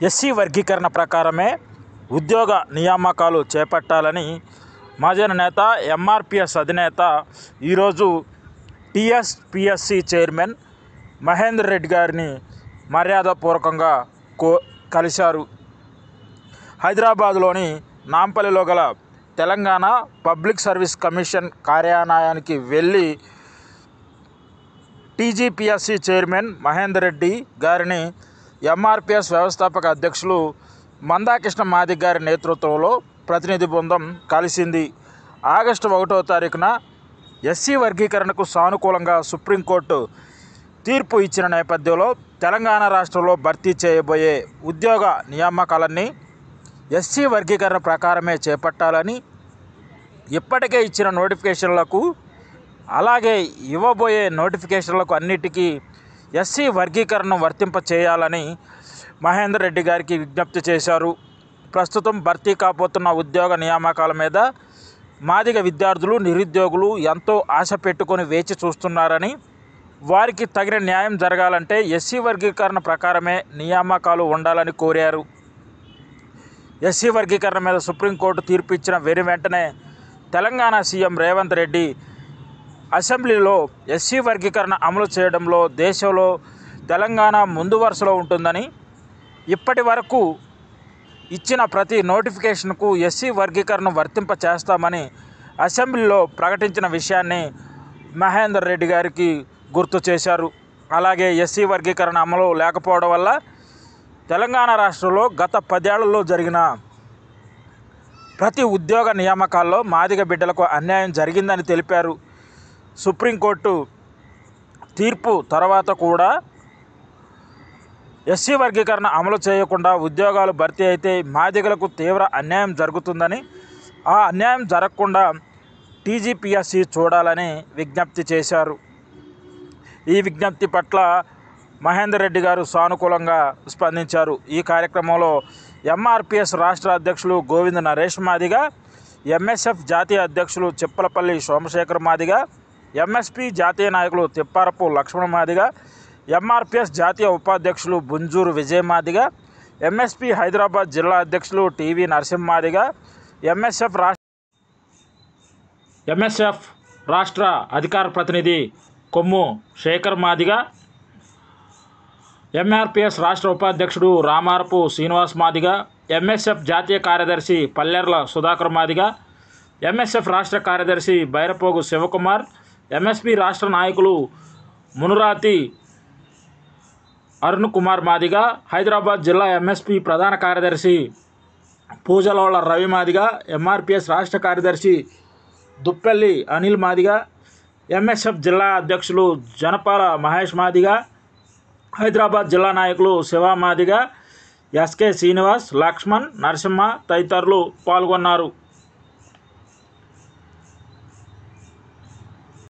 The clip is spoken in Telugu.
ఎస్సీ వర్గీకరణ ప్రకారమే ఉద్యోగ నియామకాలు చేపట్టాలని మహాజన నేత ఎంఆర్పిఎస్ అధినేత ఈరోజు టీఎస్పీఎస్సీ చైర్మన్ మహేందర్ రెడ్డి గారిని మర్యాదపూర్వకంగా కలిశారు. హైదరాబాద్లోని నాంపల్లిలో గల తెలంగాణ పబ్లిక్ సర్వీస్ కమిషన్ కార్యాలయానికి వెళ్ళి టీజీపీఎస్సీ చైర్మన్ మహేందర్ రెడ్డి గారిని ఎంఆర్పిఎస్ వ్యవస్థాపక అధ్యక్షులు మందాకృష్ణ మాదిగ గారి నేతృత్వంలో ప్రతినిధి బృందం కలిసింది. ఆగస్టు 1వ తారీఖున ఎస్సీ వర్గీకరణకు సానుకూలంగా సుప్రీంకోర్టు తీర్పు ఇచ్చిన నేపథ్యంలో తెలంగాణ రాష్ట్రంలో భర్తీ చేయబోయే ఉద్యోగ నియామకాలన్నీ ఎస్సీ వర్గీకరణ ప్రకారమే చేపట్టాలని, ఇప్పటికే ఇచ్చిన నోటిఫికేషన్లకు అలాగే ఇవ్వబోయే నోటిఫికేషన్లకు అన్నిటికీ ఎస్సీ వర్గీకరణను వర్తింప చేయాలని మహేందర్ రెడ్డి గారికి విజ్ఞప్తి చేశారు. ప్రస్తుతం భర్తీ కాబోతున్న ఉద్యోగ నియామకాల మీద మాదిగ విద్యార్థులు, నిరుద్యోగులు ఎంతో ఆశ పెట్టుకొని వేచి చూస్తున్నారని, వారికి తగిన న్యాయం జరగాలంటే ఎస్సీ వర్గీకరణ ప్రకారమే నియామకాలు ఉండాలని కోరారు. ఎస్సీ వర్గీకరణ మీద సుప్రీంకోర్టు తీర్పు ఇచ్చిన వెంటనే తెలంగాణ సీఎం రేవంత్ రెడ్డి అసెంబ్లీలో ఎస్సీ వర్గీకరణ అమలు చేయడంలో దేశంలో తెలంగాణ ముందు వరుసలో ఉంటుందని, ఇప్పటి వరకు ఇచ్చిన ప్రతి నోటిఫికేషన్కు ఎస్సీ వర్గీకరణ వర్తింప చేస్తామని అసెంబ్లీలో ప్రకటించిన విషయాన్ని మహేందర్ రెడ్డి గారికి గుర్తు చేశారు. అలాగే ఎస్సీ వర్గీకరణ అమలు లేకపోవడం వల్ల తెలంగాణ రాష్ట్రంలో గత 10 ఏళ్లలో జరిగిన ప్రతి ఉద్యోగ నియామకాల్లో మాదిగ బిడ్డలకు అన్యాయం జరిగిందని తెలిపారు. సుప్రీంకోర్టు తీర్పు తర్వాత కూడా ఎస్సీ వర్గీకరణ అమలు చేయకుండా ఉద్యోగాలు భర్తీ అయితే మాదిగలకు తీవ్ర అన్యాయం జరుగుతుందని, ఆ అన్యాయం జరగకుండా టీజీపీఎస్సీ చూడాలని విజ్ఞప్తి చేశారు. ఈ విజ్ఞప్తి పట్ల మహేందర్ రెడ్డి గారు సానుకూలంగా స్పందించారు. ఈ కార్యక్రమంలో ఎంఆర్పిఎస్ రాష్ట్ర అధ్యక్షులు గోవింద్ నరేష్ మాదిగ, ఎంఎస్ఎఫ్ జాతీయ అధ్యక్షులు చిప్పలపల్లి సోమశేఖర్ మాదిగ, ఎంఎస్పీ జాతీయ నాయకులు తిప్పారపు లక్ష్మణ మాదిగ, ఎంఆర్పిఎస్ జాతీయ ఉపాధ్యక్షులు బుంజూరు విజయ్ మాదిగ, ఎంఎస్పీ హైదరాబాద్ జిల్లా అధ్యక్షులు టీవీ నరసింహ మాదిగ, ఎంఎస్ఎఫ్ రాష్ట్ర అధికార ప్రతినిధి కొమ్ము శేఖర్ మాదిగ, ఎంఆర్పిఎస్ రాష్ట్ర ఉపాధ్యక్షుడు రామారపు శ్రీనివాస్ మాదిగ, ఎంఎస్ఎఫ్ జాతీయ కార్యదర్శి పల్లెర్ల సుధాకర్ మాదిగ, ఎంఎస్ఎఫ్ రాష్ట్ర కార్యదర్శి బైరపోగు శివకుమార్, ఎంఎస్పీ రాష్ట్ర నాయకులు మునురాతి అరుణ్ కుమార్ మాదిగ, హైదరాబాద్ జిల్లా ఎంఎస్పీ ప్రధాన కార్యదర్శి పూజలోళ్ల రవి మాదిగ, ఎంఆర్పిఎస్ రాష్ట్ర కార్యదర్శి దుప్పెల్లి అనిల్ మాదిగ, ఎంఎస్ఎఫ్ జిల్లా అధ్యక్షులు జనపాల మహేష్ మాదిగ, హైదరాబాద్ జిల్లా నాయకులు శివ మాదిగ, ఎస్కే శ్రీనివాస్, లక్ష్మణ్, నరసింహ తదితరులు పాల్గొన్నారు.